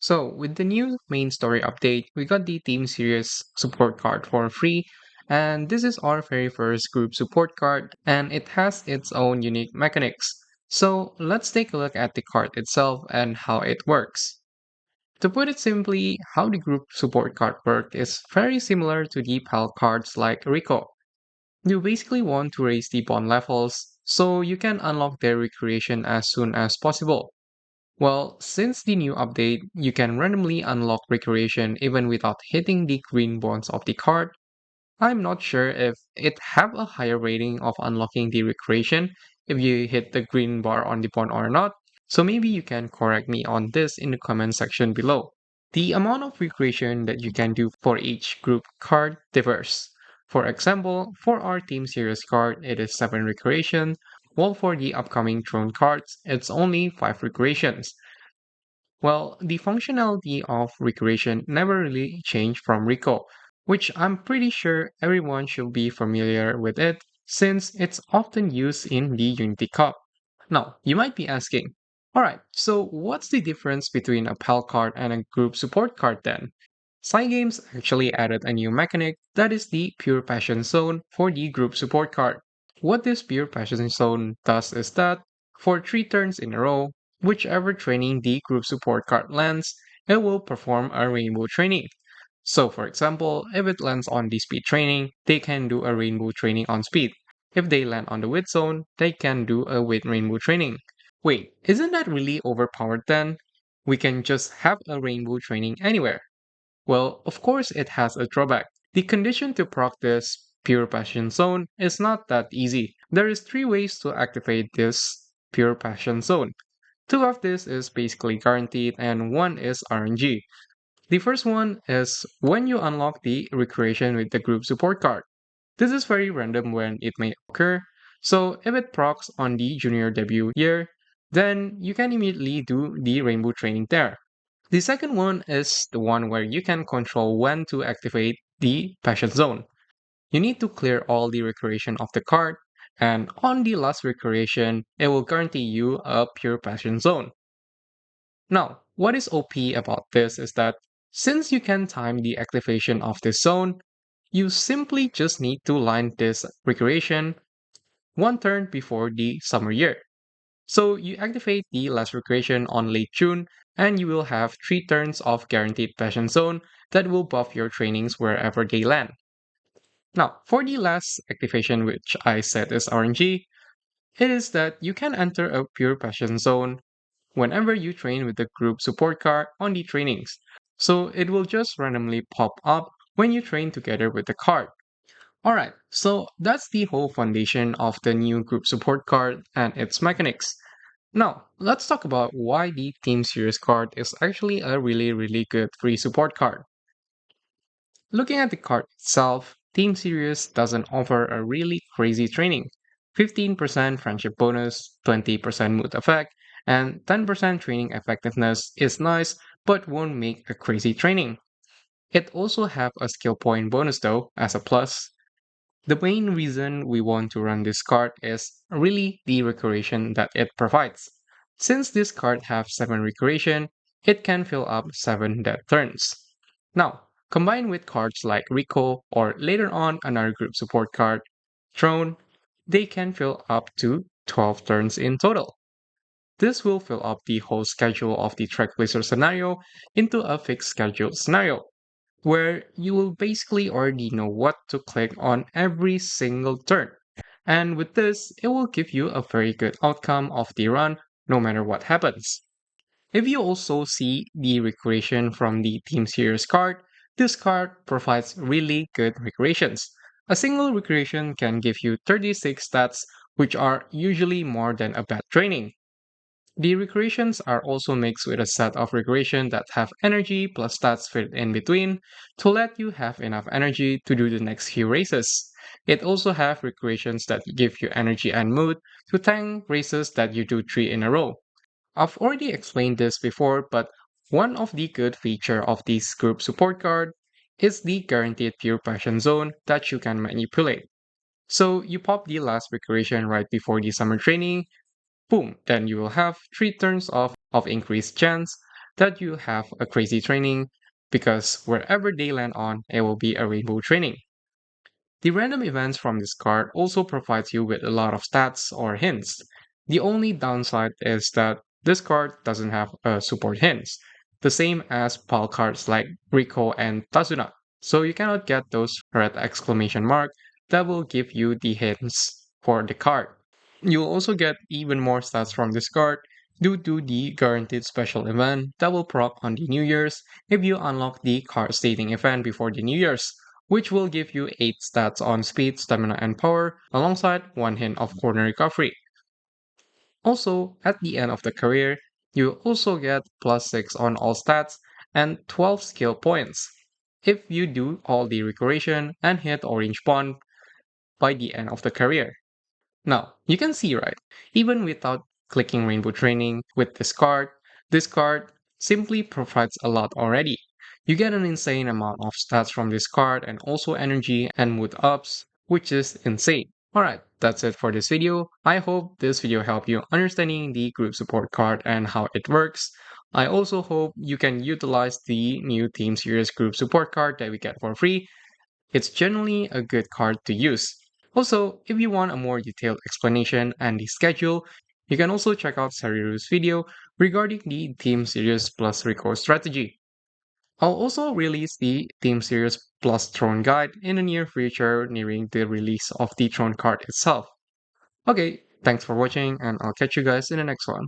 So, with the new main story update, we got the Team Series support card for free, and this is our very first group support card, and it has its own unique mechanics. So, let's take a look at the card itself and how it works. To put it simply, how the group support card works is very similar to the PAL cards like Rico. You basically want to raise the bond levels so you can unlock their recreation as soon as possible. Well, since the new update, you can randomly unlock recreation even without hitting the green bonds of the card. I'm not sure if it have a higher rating of unlocking the recreation if you hit the green bar on the bond or not. So maybe you can correct me on this in the comment section below. The amount of recreation that you can do for each group card differs. For example, for our Team Series card, it is 7 recreation, while for the upcoming Throne cards, it's only 5 recreations. Well, the functionality of recreation never really changed from Rico, which I'm pretty sure everyone should be familiar with it since it's often used in the Unity Cup. Now, you might be asking, alright, so what's the difference between a PAL card and a group support card then? Cygames actually added a new mechanic that is the Pure Passion Zone for the group support card. What this Pure Passion Zone does is that, for 3 turns in a row, whichever training the group support card lands, it will perform a rainbow training. So, for example, if it lands on the speed training, they can do a rainbow training on speed. If they land on the wit zone, they can do a wit rainbow training. Wait, isn't that really overpowered then? We can just have a rainbow training anywhere. Well, of course, it has a drawback. The condition to proc this pure passion zone is not that easy. There is 3 ways to activate this pure passion zone. Two of this is basically guaranteed and one is RNG. The first one is when you unlock the recreation with the group support card. This is very random when it may occur, so if it procs on the junior debut year, then you can immediately do the rainbow training there. The second one is the one where you can control when to activate the passion zone. You need to clear all the recreation of the card, and on the last recreation, it will guarantee you a pure passion zone. Now, what is OP about this is that since you can time the activation of this zone, you simply just need to line this recreation 1 turn before the summer year. So you activate the last recreation on late June, and you will have 3 turns of guaranteed passion zone that will buff your trainings wherever they land. Now, for the last activation, which I said is RNG, it is that you can enter a pure passion zone whenever you train with the group support card on the trainings. So it will just randomly pop up when you train together with the card. Alright, so that's the whole foundation of the new group support card and its mechanics. Now, let's talk about why the Team Series card is actually a really good free support card. Looking at the card itself, Team Series doesn't offer a really crazy training. 15% friendship bonus, 20% mood effect, and 10% training effectiveness is nice but won't make a crazy training. It also have a skill point bonus though as a plus. The main reason we want to run this card is really the recreation that it provides. Since this card have 7 recreation, it can fill up 7 death turns. Now, combined with cards like Rico or later on another group support card, Throne, they can fill up to 12 turns in total. This will fill up the whole schedule of the Trek Blizzard scenario into a fixed schedule scenario where you will basically already know what to click on every single turn. And with this, it will give you a very good outcome of the run no matter what happens. If you also see the recreation from the Team Series card, this card provides really good recreations. A single recreation can give you 36 stats, which are usually more than a bad training. The recreations are also mixed with a set of recreation that have energy plus stats fit in between to let you have enough energy to do the next few races. It also have recreations that give you energy and mood to tank races that you do 3 in a row. I've already explained this before, but one of the good feature of this group support card is the guaranteed pure passion zone that you can manipulate. So you pop the last recreation right before the summer training. Boom, then you will have 3 turns of increased chance that you have a crazy training because wherever they land on, it will be a rainbow training. The random events from this card also provides you with a lot of stats or hints. The only downside is that this card doesn't have support hints, the same as PAL cards like Rico and Tazuna. So you cannot get those red exclamation mark that will give you the hints for the card. You'll also get even more stats from this card due to the guaranteed special event that will prop on the New Year's if you unlock the card stating event before the New Year's, which will give you 8 stats on speed, stamina, and power, alongside 1 hint of corner recovery. Also, at the end of the career, you also get plus 6 on all stats and 12 skill points if you do all the recreation and hit orange bond by the end of the career. Now, you can see, right? Even without clicking Rainbow Training with this card simply provides a lot already. You get an insane amount of stats from this card and also energy and mood ups, which is insane. Alright, that's it for this video. I hope this video helped you understanding the group support card and how it works. I also hope you can utilize the new Team Series group support card that we get for free. It's generally a good card to use. Also, if you want a more detailed explanation and the schedule, you can also check out Sariru's video regarding the Team Series Plus Record strategy. I'll also release the Team Series Plus Throne guide in the near future nearing the release of the Throne card itself. Okay, thanks for watching and I'll catch you guys in the next one.